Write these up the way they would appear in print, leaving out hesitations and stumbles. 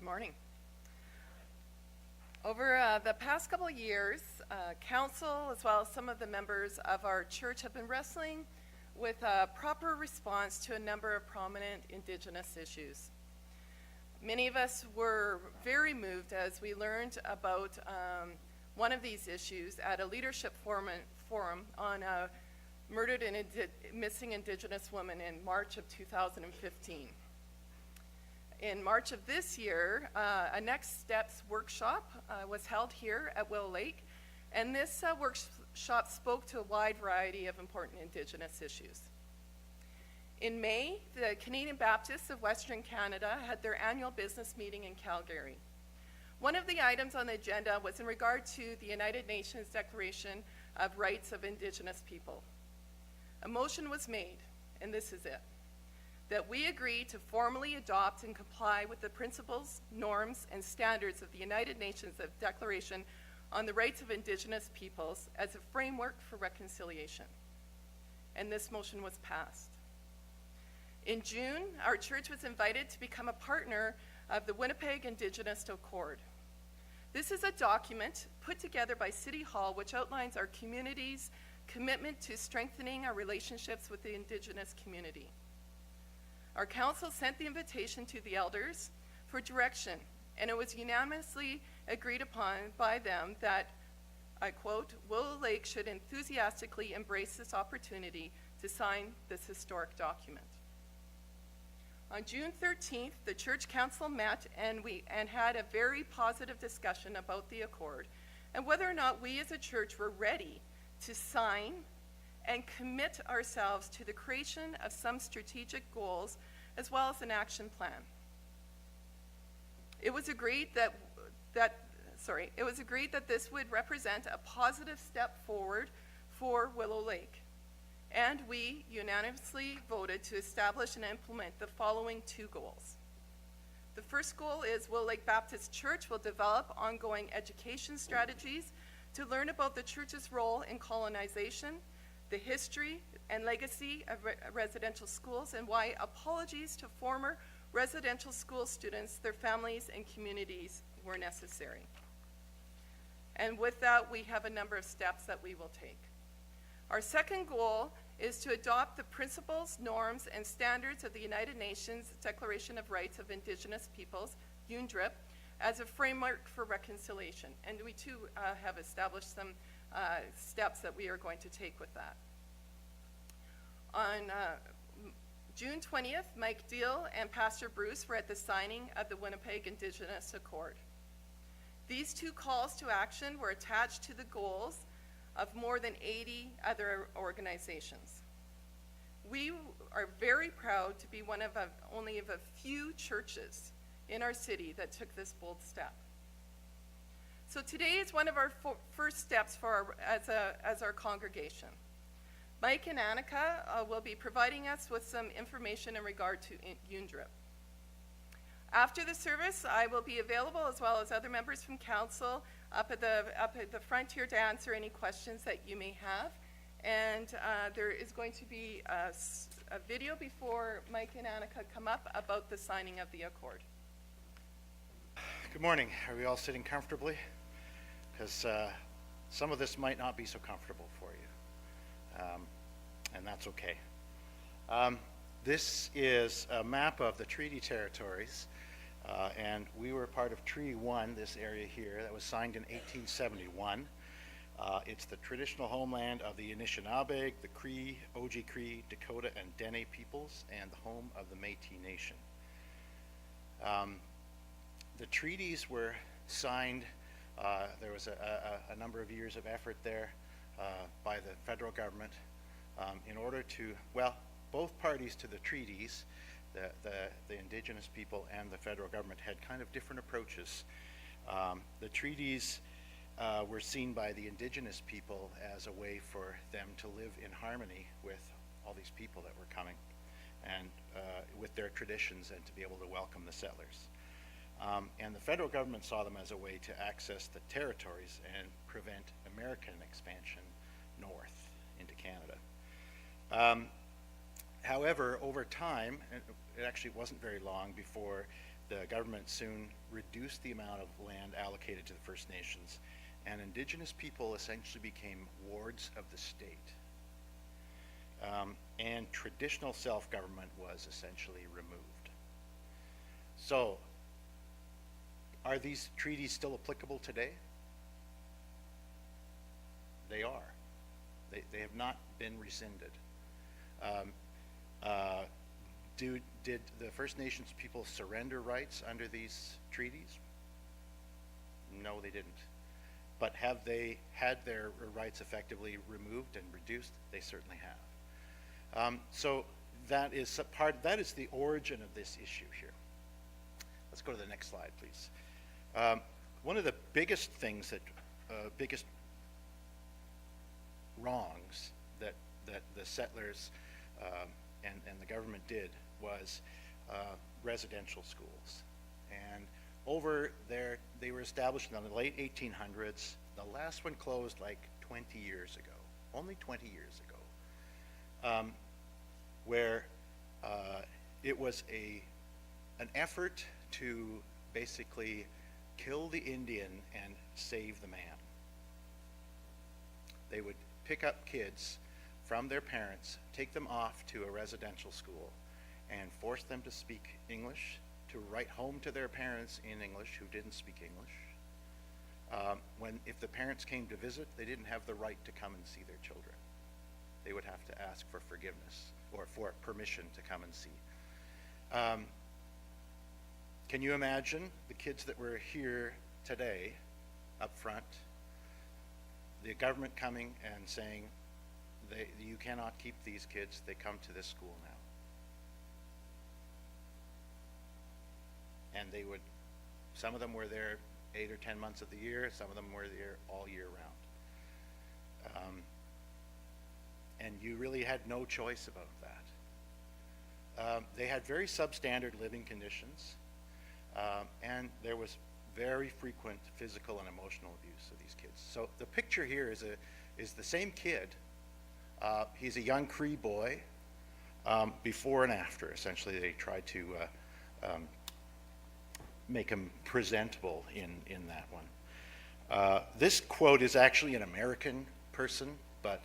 morning. Over the past couple of years, council as well as some of the members of our church have been wrestling with a proper response to a number of prominent Indigenous issues. Many of us were very moved as we learned about one of these issues at a leadership forum on a murdered and missing Indigenous woman in March of 2015. In March of this year, a Next Steps workshop was held here at Willowlake, and this workshop spoke to a wide variety of important Indigenous issues. In May, the Canadian Baptists of Western Canada had their annual business meeting in Calgary. One of the items on the agenda was in regard to the United Nations Declaration of Rights of Indigenous People. A motion was made, and this is it, that we agree to formally adopt and comply with the principles, norms, and standards of the United Nations Declaration on the Rights of Indigenous Peoples as a framework for reconciliation. And this motion was passed. In June, our church was invited to become a partner of the Winnipeg Indigenous Accord. This is a document put together by City Hall which outlines our community's commitment to strengthening our relationships with the Indigenous community. Our council sent the invitation to the elders for direction, and it was unanimously agreed upon by them that, I quote, Willowlake should enthusiastically embrace this opportunity to sign this historic document. On June 13th, the church council met and had a very positive discussion about the accord and whether or not we as a church were ready to sign and commit ourselves to the creation of some strategic goals as well as an action plan. It was agreed that this would represent a positive step forward for Willowlake, and we unanimously voted to establish and implement the following two goals. The first goal is Willowlake Baptist Church will develop ongoing education strategies to learn about the church's role in colonization, the history and legacy of residential schools, and why apologies to former residential school students, their families, and communities were necessary. And with that, we have a number of steps that we will take. Our second goal is to adopt the principles, norms, and standards of the United Nations Declaration of Rights of Indigenous Peoples, UNDRIP, as a framework for reconciliation. And we too have established some steps that we are going to take with that. On June 20th, Mike Diehl and Pastor Bruce were at the signing of the Winnipeg Indigenous Accord. These two calls to action were attached to the goals of more than 80 other organizations. We are very proud to be one of only of a few churches in our city that took this bold step. So today is one of our first steps for as our congregation. Mike and Annika will be providing us with some information in regard to UNDRIP. After the service, I will be available, as well as other members from council, up at the front here to answer any questions that you may have. And there is going to be a video before Mike and Annika come up about the signing of the accord. Good morning. Are we all sitting comfortably? Because some of this might not be so comfortable for you, and that's okay. This is a map of the treaty territories, and we were part of Treaty 1, this area here, that was signed in 1871. It's the traditional homeland of the Anishinaabe, the Cree, Oji-Cree, Dakota, and Dene peoples, and the home of the Métis Nation. The treaties were signed, there was a number of years of effort there by the federal government in order to, well, both parties to the treaties, the Indigenous people and the federal government, had kind of different approaches. The treaties were seen by the Indigenous people as a way for them to live in harmony with all these people that were coming and with their traditions, and to be able to welcome the settlers. And the federal government saw them as a way to access the territories and prevent American expansion north into Canada. However, over time, it actually wasn't very long before the government soon reduced the amount of land allocated to the First Nations, and Indigenous people essentially became wards of the state. And traditional self-government was essentially removed. So, are these treaties still applicable today? They are. They have not been rescinded. Did the First Nations people surrender rights under these treaties? No, they didn't. But have they had their rights effectively removed and reduced? They certainly have. So that is that is the origin of this issue here. Let's go to the next slide, please. One of the biggest things that, biggest wrongs that the settlers and the government did was residential schools. And over there, they were established in the late 1800s. The last one closed like 20 years ago, only 20 years ago, where it was an effort to basically kill the Indian and save the man. They would pick up kids from their parents, take them off to a residential school, and force them to speak English, to write home to their parents in English who didn't speak English. If the parents came to visit, they didn't have the right to come and see their children. They would have to ask for forgiveness or for permission to come and see. Can you imagine the kids that were here today up front, the government coming and saying, you cannot keep these kids, they come to this school now. And they would, some of them were there 8 or 10 months of the year, some of them were there all year round. And you really had no choice about that. They had very substandard living conditions, and there was very frequent physical and emotional abuse of these kids. So the picture here is the same kid. He's a young Cree boy, before and after. Essentially, they tried to make him presentable in that one. This quote is actually an American person, but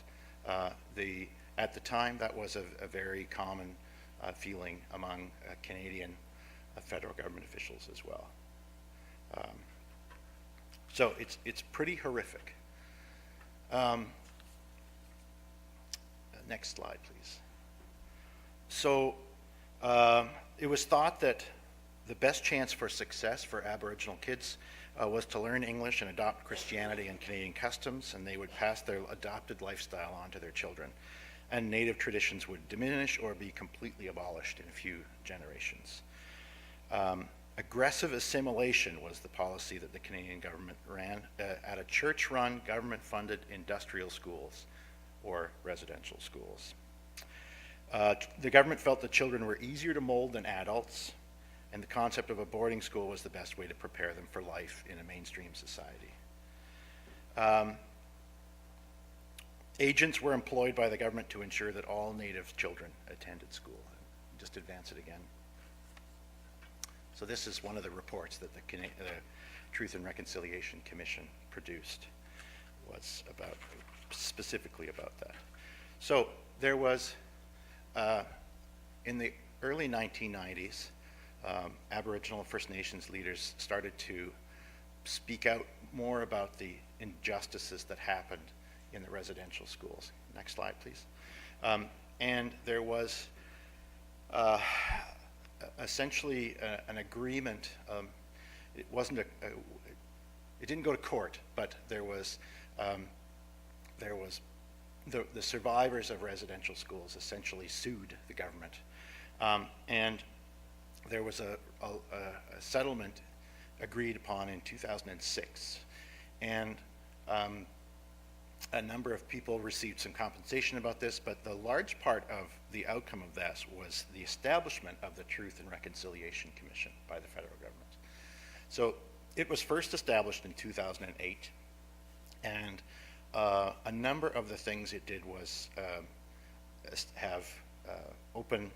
at the time that was a very common feeling among Canadian federal government officials as well. So it's pretty horrific. Next slide, please. So it was thought that the best chance for success for Aboriginal kids was to learn English and adopt Christianity and Canadian customs, and they would pass their adopted lifestyle on to their children. And Native traditions would diminish or be completely abolished in a few generations. Aggressive assimilation was the policy that the Canadian government ran at a church-run, government-funded industrial schools or residential schools. The government felt that children were easier to mold than adults, and the concept of a boarding school was the best way to prepare them for life in a mainstream society. Agents were employed by the government to ensure that all Native children attended school. Just advance it again. So this is one of the reports that the Truth and Reconciliation Commission produced, was about, specifically about that. So there was, in the early 1990s, Aboriginal and First Nations leaders started to speak out more about the injustices that happened in the residential schools. Next slide, please. And there was essentially an agreement. It wasn't it didn't go to court, but there was the survivors of residential schools essentially sued the government, and there was a settlement agreed upon in 2006, and a number of people received some compensation about this, but the large part of the outcome of this was the establishment of the Truth and Reconciliation Commission by the federal government. So it was first established in 2008, and a number of the things it did was have open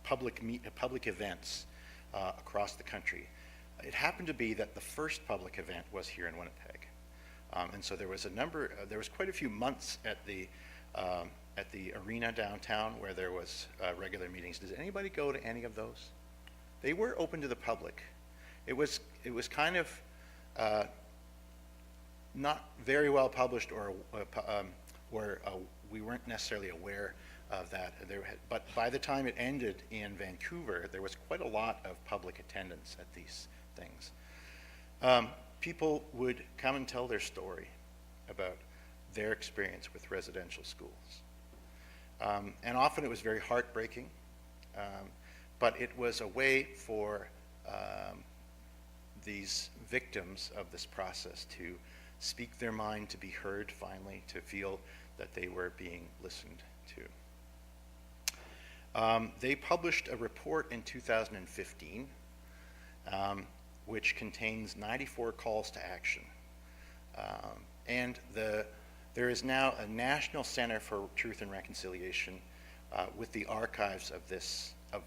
public events across the country. It happened to be that the first public event was here in Winnipeg. And so there was there was quite a few months at the arena downtown where there was regular meetings. Does anybody go to any of those? They were open to the public. It was kind of not very well published, or we weren't necessarily aware of that. But by the time it ended in Vancouver, there was quite a lot of public attendance at these things. People would come and tell their story about their experience with residential schools. And often it was very heartbreaking, but it was a way for these victims of this process to speak their mind, to be heard finally, to feel that they were being listened to. They published a report in 2015 which contains 94 calls to action. And there is now a National Center for Truth and Reconciliation with the archives of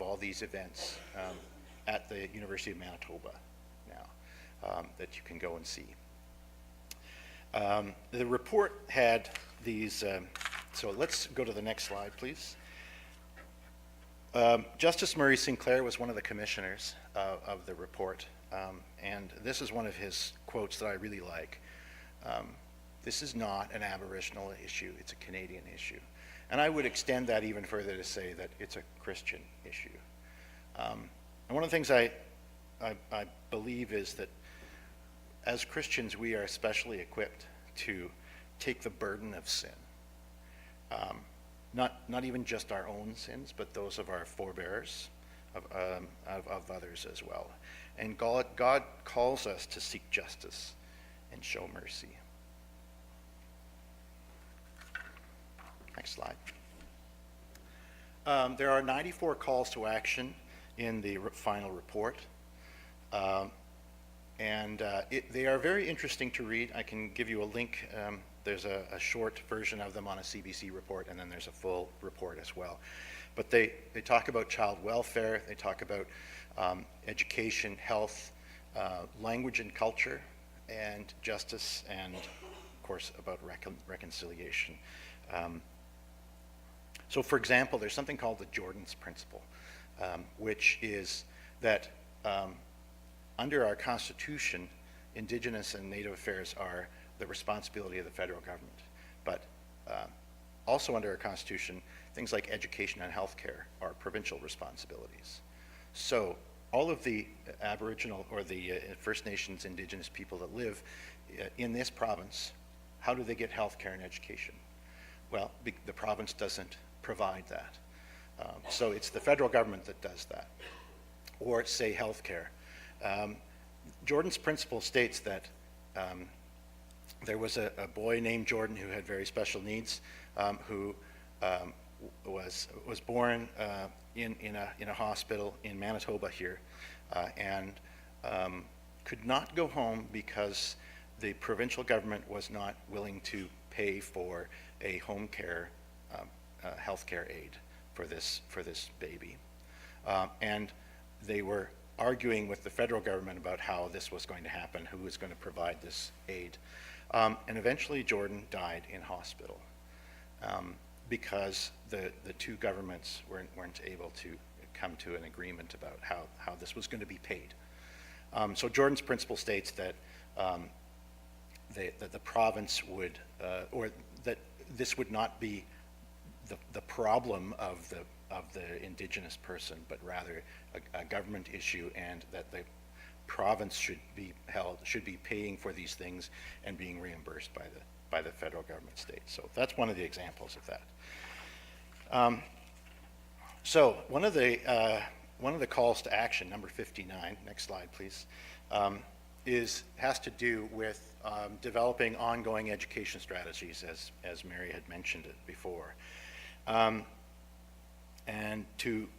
all these events at the University of Manitoba now that you can go and see. The report had these, so let's go to the next slide, please. Justice Murray Sinclair was one of the commissioners of the report, and this is one of his quotes that I really like. This is not an Aboriginal issue, it's a Canadian issue. And I would extend that even further to say that it's a Christian issue. And one of the things I believe is that as Christians, we are especially equipped to take the burden of sin. Not even just our own sins, but those of our forebears, of others as well. And God calls us to seek justice and show mercy. Next slide. There are 94 calls to action in the final report. They are very interesting to read. I can give you a link. There's a short version of them on a CBC report, and then there's a full report as well. But they talk about child welfare, they talk about education, health, language and culture, and justice, and of course about reconciliation. So for example, there's something called the Jordan's Principle, which is that under our Constitution, Indigenous and Native affairs are the responsibility of the federal government. But also under our Constitution, things like education and healthcare are provincial responsibilities. So all of the Aboriginal or the First Nations Indigenous people that live in this province, how do they get healthcare and education? Well, the province doesn't provide that. So it's the federal government that does that. Or say healthcare. Jordan's Principle states that there was a boy named Jordan who had very special needs, who was born in a hospital in Manitoba here, and could not go home because the provincial government was not willing to pay for a home care health care aid for this baby, and they were arguing with the federal government about how this was going to happen, who was going to provide this aid. And eventually Jordan died in hospital because the two governments weren't able to come to an agreement about how this was going to be paid. So Jordan's Principle states that that the province would, or that this would not be the problem of the Indigenous person, but rather a government issue, and that the province should be paying for these things and being reimbursed by the federal government state. So that's one of the examples of that. So one of the calls to action, number 59, next slide please, has to do with developing ongoing education strategies, as Mary had mentioned it before. And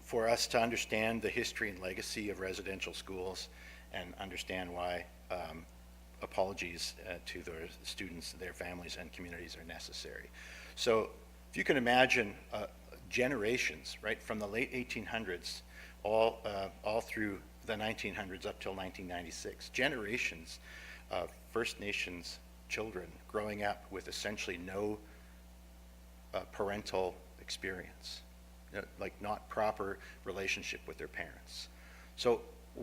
for us to understand the history and legacy of residential schools and understand why apologies to the students, their families, and communities are necessary. So if you can imagine generations, right, from the late 1800s all through the 1900s up till 1996, generations of First Nations children growing up with essentially no parental experience, like not proper relationship with their parents. So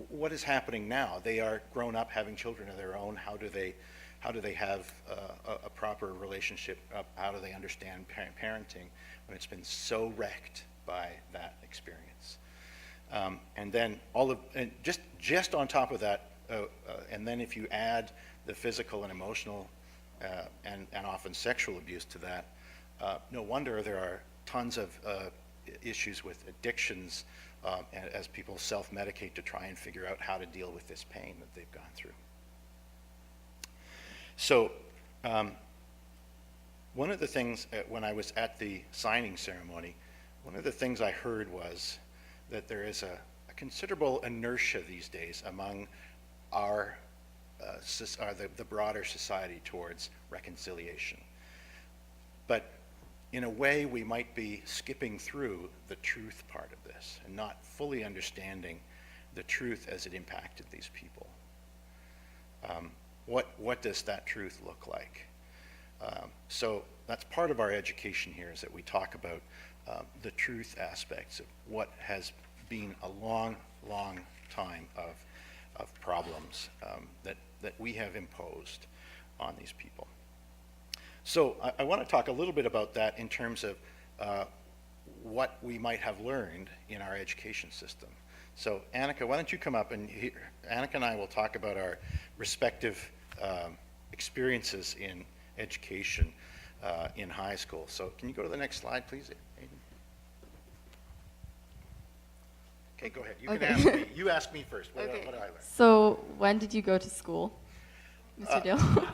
what is happening now? They are grown up having children of their own. How do they have a proper relationship? How do they understand parenting when it's been so wrecked by that experience? And then just on top of that, and then if you add the physical and emotional and often sexual abuse to that, no wonder there are tons of issues with addictions as people self-medicate to try and figure out how to deal with this pain that they've gone through. So one of the things when I was at the signing ceremony, one of the things I heard was that there is a considerable inertia these days among the broader society towards reconciliation. But in a way, we might be skipping through the truth part of this and not fully understanding the truth as it impacted these people. What does that truth look like? So that's part of our education here, is that we talk about the truth aspects of what has been a long, long time of problems that we have imposed on these people. So I want to talk a little bit about that in terms of what we might have learned in our education system. So Annika, why don't you come up, and Annika and I will talk about our respective experiences in education in high school. So can you go to the next slide, please, Aiden? Okay, go ahead. You can ask me. You ask me first. What did I learn? So when did you go to school, Mr. Diehl?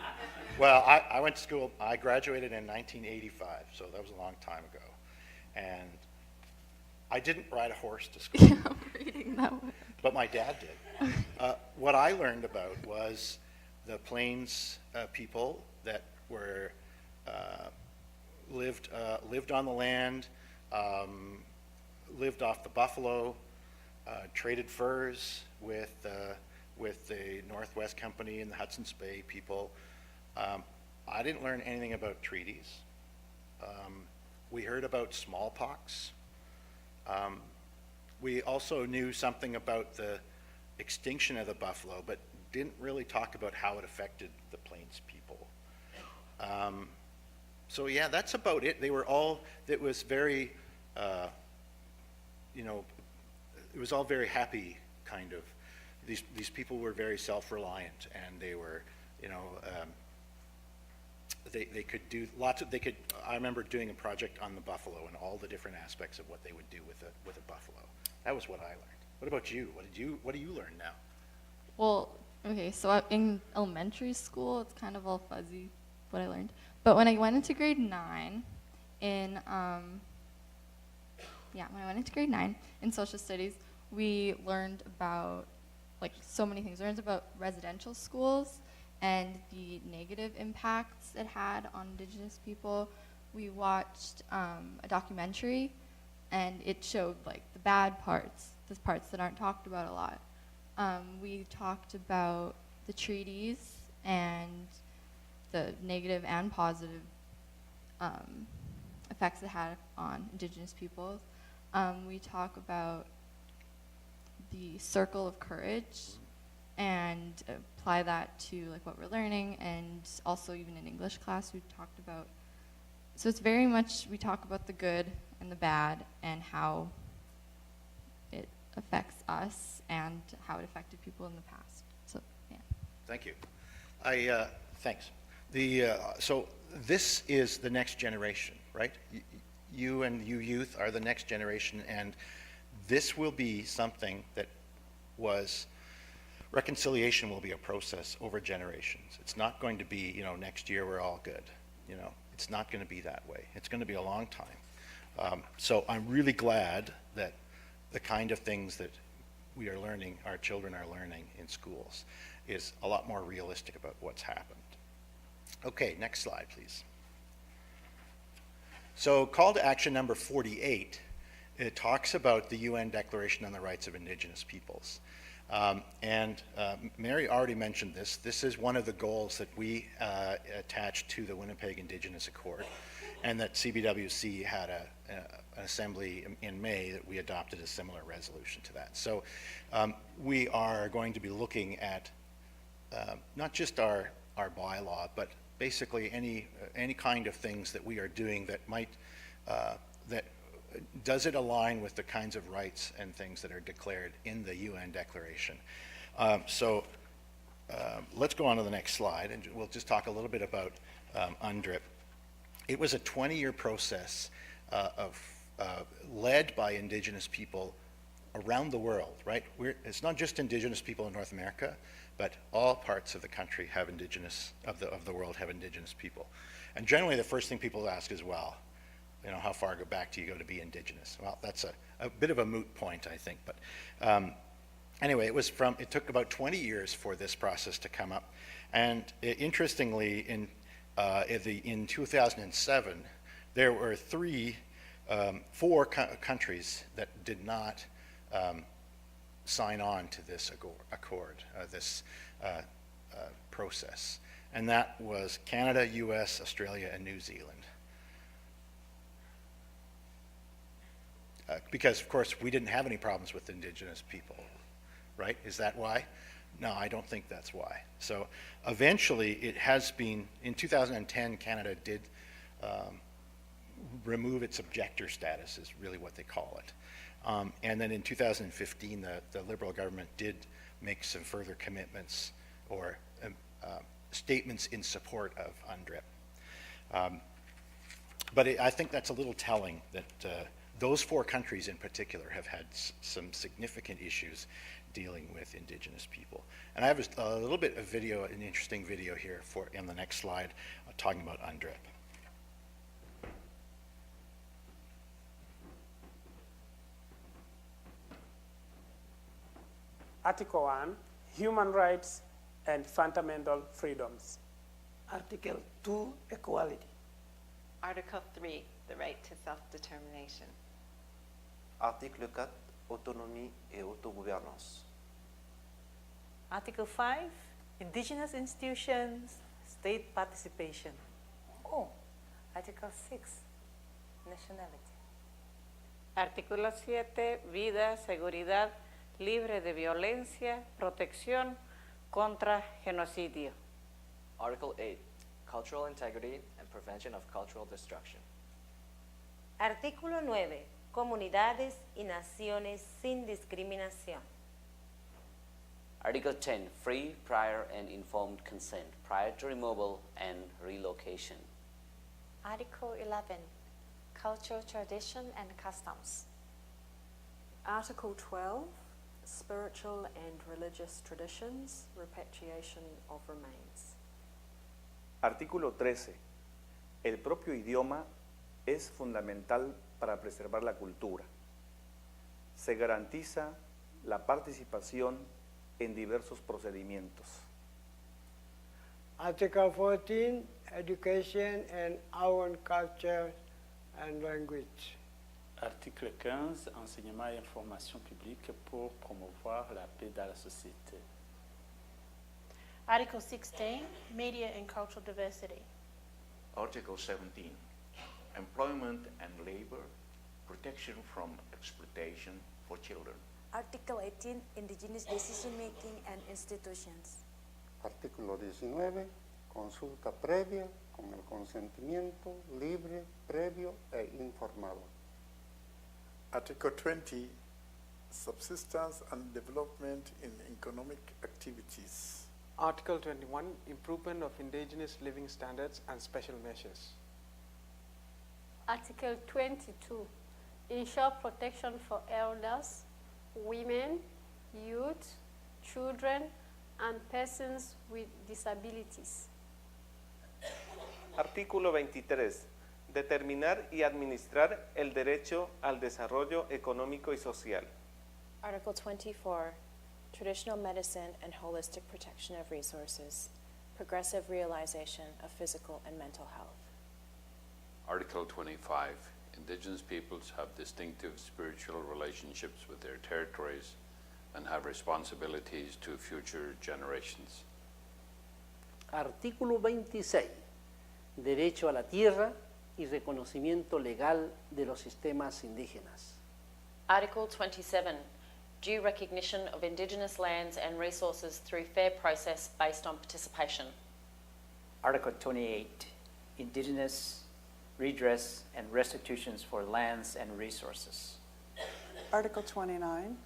Well, I went to school, I graduated in 1985, so that was a long time ago. And I didn't ride a horse to school. Yeah, I'm reading that one. But my dad did. What I learned about was the Plains people that were lived on the land, lived off the buffalo, traded furs with the Northwest Company and the Hudson's Bay people. I didn't learn anything about treaties. We heard about smallpox. We also knew something about the extinction of the buffalo, but didn't really talk about how it affected the Plains people. So yeah, that's about it. It was very, it was all very happy, kind of. These people were very self-reliant, and they were, they could do I remember doing a project on the buffalo and all the different aspects of what they would do with a buffalo. That was what I learned. What about you? What do you learn now? Well, okay, so in elementary school, it's kind of all fuzzy what I learned. But when I went into grade 9 when I went into grade 9 in social studies, we learned about so many things. We learned about residential schools and the negative impacts it had on Indigenous people. We watched a documentary, and it showed the bad parts, the parts that aren't talked about a lot. We talked about the treaties and the negative and positive effects it had on Indigenous peoples. We talk about the circle of courage and apply that to what we're learning, and also even in English class we talked about. So it's very much, we talk about the good and the bad and how it affects us and how it affected people in the past. So yeah. Thank you. Thanks. So this is the next generation, right? You and you youth are the next generation, and this will be something that reconciliation will be a process over generations. It's not going to be, next year we're all good. It's not going to be that way. It's going to be a long time. So I'm really glad that the kind of things that we are learning, our children are learning in schools, is a lot more realistic about what's happened. Okay, next slide, please. So call to action number 48, it talks about the UN Declaration on the Rights of Indigenous Peoples. Mary already mentioned this. This is one of the goals that we attached to the Winnipeg Indigenous Accord, and that CBWC had an assembly in May that we adopted a similar resolution to that. So we are going to be looking at not just our bylaw, but basically any kind of things that we are doing that might, that does it align with the kinds of rights and things that are declared in the UN Declaration. Let's go on to the next slide, and we'll just talk a little bit about UNDRIP. It was a 20-year process led by Indigenous people around the world, right? It's not just Indigenous people in North America, but all parts of the country have Indigenous, of the world have Indigenous people. And generally the first thing people ask is, well, you know, how far back do you go to be Indigenous? Well, that's a bit of a moot point, I think. But anyway, it took about 20 years for this process to come up. And interestingly, in 2007, there were four countries that did not sign on to this accord, this process. And that was Canada, US, Australia, and New Zealand. Because, of course, we didn't have any problems with Indigenous people, right? Is that why? No, I don't think that's why. So eventually it has been, in 2010, Canada did remove its objector status, is really what they call it. And then in 2015, the Liberal government did make some further commitments or statements in support of UNDRIP. But I think that's a little telling that those four countries in particular have had some significant issues dealing with Indigenous people. And I have a little bit of video, an interesting video here in the next slide, talking about UNDRIP. Article 1, Human Rights and Fundamental Freedoms. Article 2, Equality. Article 3, the right to self-determination. Article 4, Autonomie et autogouvernance. Article 5, Indigenous institutions, state participation. Oh, Article 6, nationality. Artículo 7, vida, seguridad, libre de violencia, protección contra genocidio. Article 8, cultural integrity and prevention of cultural destruction. Artículo 9, comunidades y naciones sin discriminación. Article 10, free, prior, and informed consent prior to removal and relocation. Article 11, cultural tradition and customs. Article 12, spiritual and religious traditions, repatriation of remains. Artículo 13, el propio idioma es fundamental para preservar la cultura. Se garantiza la participación en diversos procedimientos. Article 14, education and our culture and language. Article 15, enseignement et information publique pour promouvoir la paix dans la société. Article 16, media and cultural diversity. Article 17, employment and labor, protection from exploitation for children. Article 18, indigenous decision-making and institutions. Artículo 19, consulta previa con el consentimiento libre, previo e informado. Article 20, subsistence and development in economic activities. Article 21, improvement of indigenous living standards and special measures. Article 22, ensure protection for elders, women, youth, children, and persons with disabilities. Artículo 23. Determinar y administrar el derecho al desarrollo económico y social. Article 24. Traditional medicine and holistic protection of resources. Progressive realization of physical and mental health. Article 25. Indigenous peoples have distinctive spiritual relationships with their territories and have responsibilities to future generations. Artículo 26. Derecho a la tierra y reconocimiento legal de los sistemas indígenas. Article 27. Due recognition of Indigenous lands and resources through fair process based on participation. Article 28. Indigenous redress and restitutions for lands and resources. Article 29.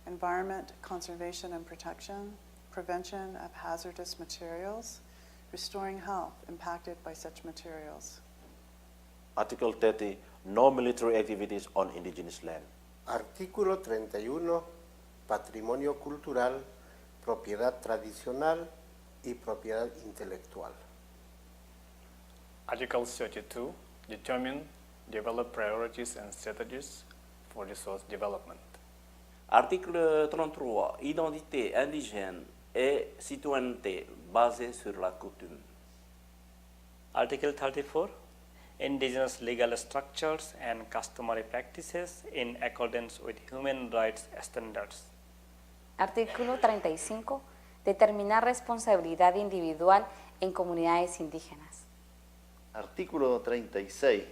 Environment, conservation and protection, prevention of hazardous materials, restoring health impacted by such materials. Article 30, no military activities on indigenous land. Artículo 31, patrimonio cultural, propiedad tradicional y propiedad intelectual. Article 32, determine, develop priorities and strategies for resource development. Article 33, identité indigène et citoyenneté basée sur la coutume. Article 34, indigenous legal structures and customary practices in accordance with human rights standards. Artículo 35, determinar responsabilidad individual en comunidades indígenas. Artículo 36,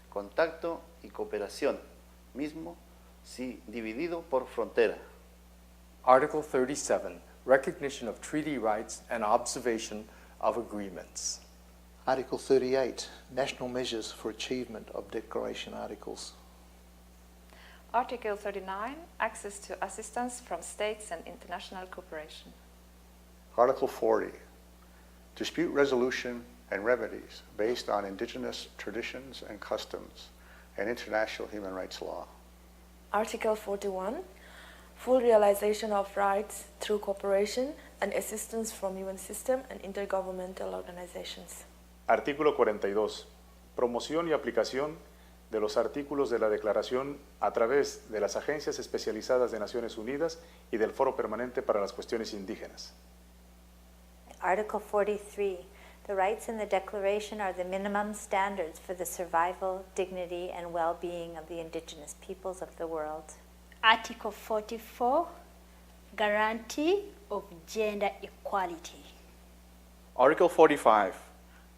contacto y cooperación, mismo si dividido por frontera. Article 37, recognition of treaty rights and observation of agreements. Article 38, national measures for achievement of declaration articles. Article 39, access to assistance from states and international cooperation. Article 40, dispute resolution and remedies based on indigenous traditions and customs and international human rights law. Article 41, full realization of rights through cooperation and assistance from UN system and intergovernmental organizations. Artículo 42, promoción y aplicación de los artículos de la Declaración a través de las agencias especializadas de Naciones Unidas y del Foro Permanente para las Cuestiones Indígenas. Article 43, the rights in the Declaration are the minimum standards for the survival, dignity, and well-being of the indigenous peoples of the world. Article 44, guarantee of gender equality. Article 45,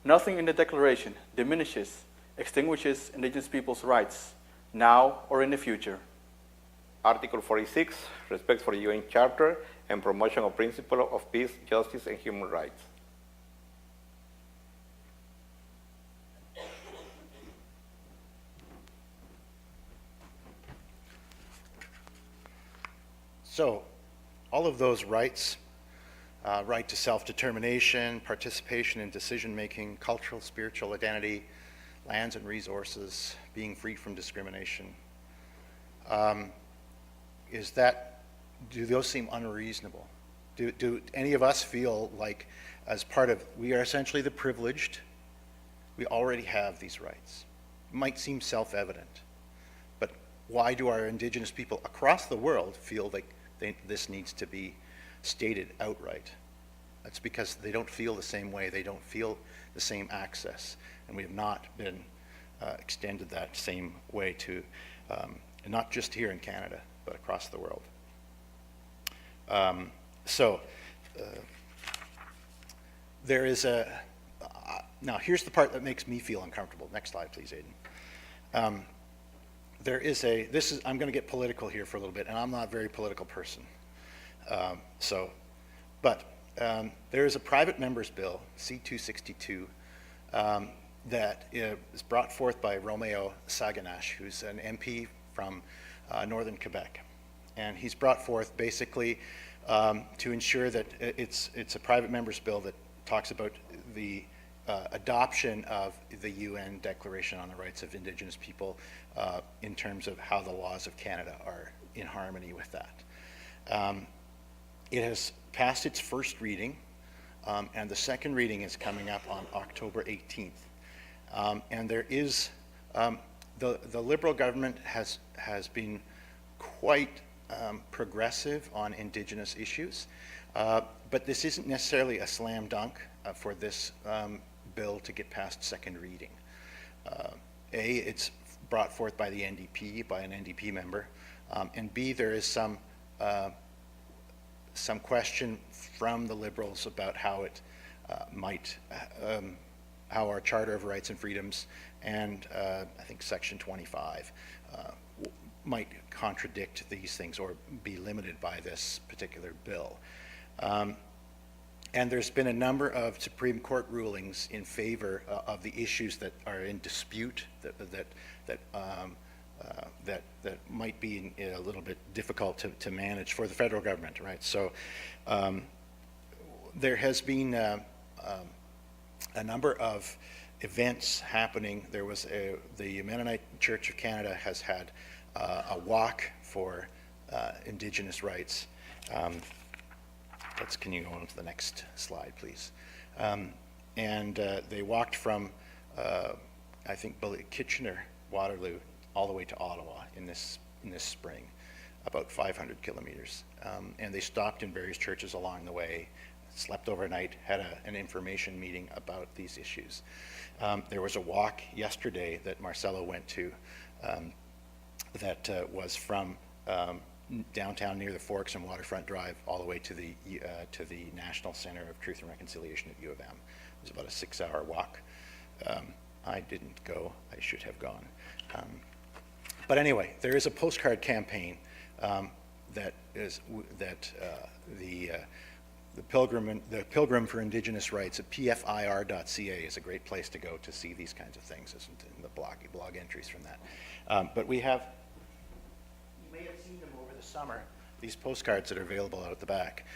nothing in the Declaration diminishes, extinguishes indigenous peoples' rights, now or in the future. Article 46, respect for the UN Charter and promotion of principles of peace, justice, and human rights. So, all of those rights, right to self-determination, participation in decision-making, cultural, spiritual identity, lands and resources, being free from discrimination, do those seem unreasonable? Do any of us feel like, as part of, we are essentially the privileged, we already have these rights? It might seem self-evident, but why do our indigenous people across the world feel like this needs to be stated outright? That's because they don't feel the same way, they don't feel the same access, and we have not been extended that same way to, not just here in Canada, but across the world. There is now here's the part that makes me feel uncomfortable. Next slide, please, Aiden. I'm going to get political here for a little bit, and I'm not a very political person. There is a private member's bill, C-262, that is brought forth by Romeo Saganash, who's an MP from northern Quebec. And he's brought forth basically to ensure that it's a private member's bill that talks about the adoption of the UN Declaration on the Rights of Indigenous People in terms of how the laws of Canada are in harmony with that. It has passed its first reading, and the second reading is coming up on October 18th. And there is, the Liberal government has been quite progressive on Indigenous issues, but this isn't necessarily a slam dunk for this bill to get past second reading. It's brought forth by the NDP, by an NDP member, and B, there is some some question from the Liberals about how it how our Charter of Rights and Freedoms and I think Section 25 might contradict these things or be limited by this particular bill. And there's been a number of Supreme Court rulings in favor of the issues that are in dispute that might be a little bit difficult to manage for the federal government, right? So there has been a number of events happening. There was the Mennonite Church of Canada has had a walk for Indigenous rights. Can you go on to the next slide, please? And they walked from, I think, Kitchener, Waterloo, all the way to Ottawa in this spring, about 500 kilometers. And they stopped in various churches along the way, slept overnight, had an information meeting about these issues. There was a walk yesterday that Marcelo went to that was from downtown near the Forks and Waterfront Drive all the way to the National Center of Truth and Reconciliation at U of M. It was about a 6-hour walk. I didn't go. I should have gone. But anyway, there is a postcard campaign that the Pilgrim for Indigenous Rights at pfir.ca is a great place to go to see these kinds of things, isn't it? In the blog entries from that. But we have, you may have seen them over the summer, these postcards that are available out at the back.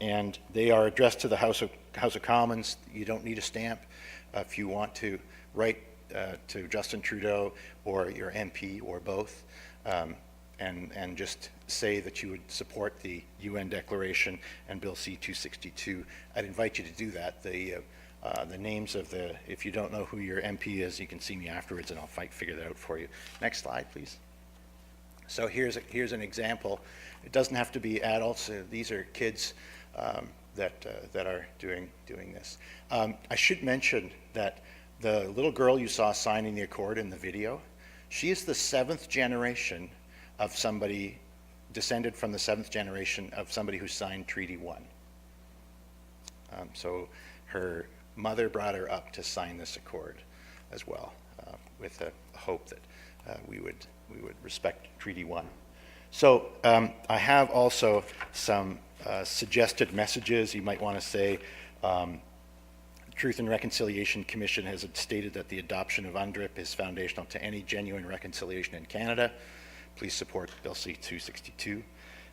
And they are addressed to the House of Commons. You don't need a stamp. If you want to write to Justin Trudeau or your MP or both, and just say that you would support the UN Declaration and Bill C-262, I'd invite you to do that. The names of if you don't know who your MP is, you can see me afterwards and I'll figure that out for you. Next slide, please. So here's an example. It doesn't have to be adults. These are kids that are doing this. I should mention that the little girl you saw signing the accord in the video, she is the 7th generation of somebody descended from the 7th generation of somebody who signed Treaty 1. So her mother brought her up to sign this accord as well, with a hope that we would respect Treaty 1. So I have also some suggested messages. You might want to say, Truth and Reconciliation Commission has stated that the adoption of UNDRIP is foundational to any genuine reconciliation in Canada. Please support Bill C-262.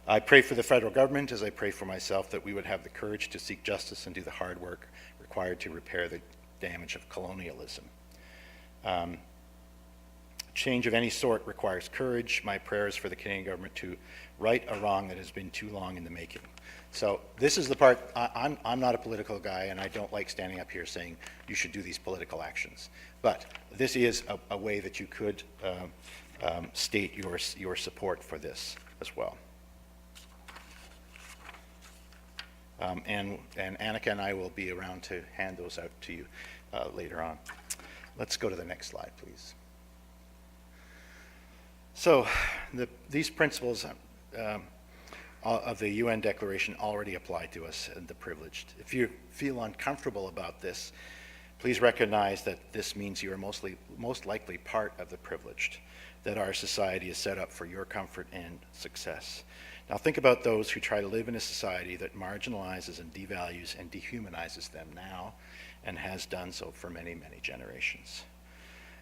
I pray for the federal government, as I pray for myself, that we would have the courage to seek justice and do the hard work required to repair the damage of colonialism. Change of any sort requires courage. My prayers for the Canadian government to right a wrong that has been too long in the making. So this is the part, I'm not a political guy, and I don't like standing up here saying you should do these political actions. But this is a way that you could state your support for this as well. And Annika and I will be around to hand those out to you later on. Let's go to the next slide, please. So these principles of the UN Declaration already apply to us and the privileged. If you feel uncomfortable about this, please recognize that this means you are most likely part of the privileged, that our society is set up for your comfort and success. Now think about those who try to live in a society that marginalizes and devalues and dehumanizes them now and has done so for many, many generations.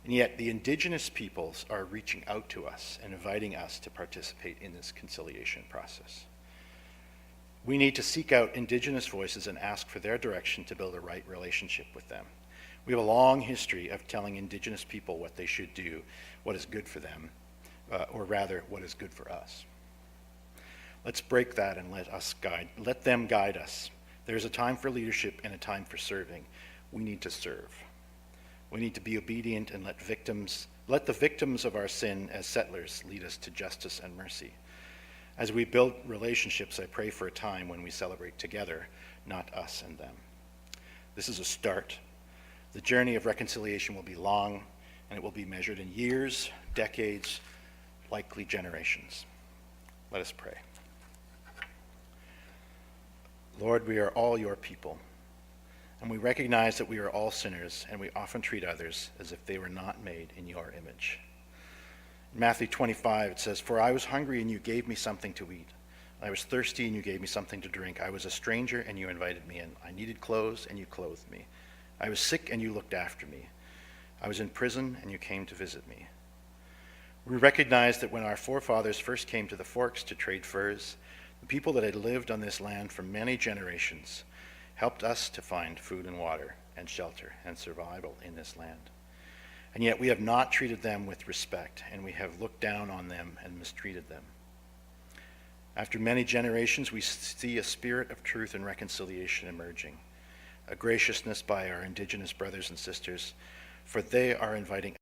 And yet the Indigenous peoples are reaching out to us and inviting us to participate in this conciliation process. We need to seek out Indigenous voices and ask for their direction to build a right relationship with them. We have a long history of telling Indigenous people what they should do, what is good for them, or rather, what is good for us. Let's break that and let them guide us. There's a time for leadership and a time for serving. We need to serve. We need to be obedient and let the victims of our sin as settlers lead us to justice and mercy. As we build relationships, I pray for a time when we celebrate together, not us and them. This is a start. The journey of reconciliation will be long, and it will be measured in years, decades, likely generations. Let us pray. Lord, we are all your people, and we recognize that we are all sinners, and we often treat others as if they were not made in your image. In Matthew 25, it says, "For I was hungry, and you gave me something to eat. I was thirsty, and you gave me something to drink. I was a stranger, and you invited me in. I needed clothes, and you clothed me. I was sick, and you looked after me. I was in prison, and you came to visit me." We recognize that when our forefathers first came to the Forks to trade furs, the people that had lived on this land for many generations helped us to find food and water and shelter and survival in this land. And yet we have not treated them with respect, and we have looked down on them and mistreated them. After many generations, we see a spirit of truth and reconciliation emerging, a graciousness by our Indigenous brothers and sisters, for they are inviting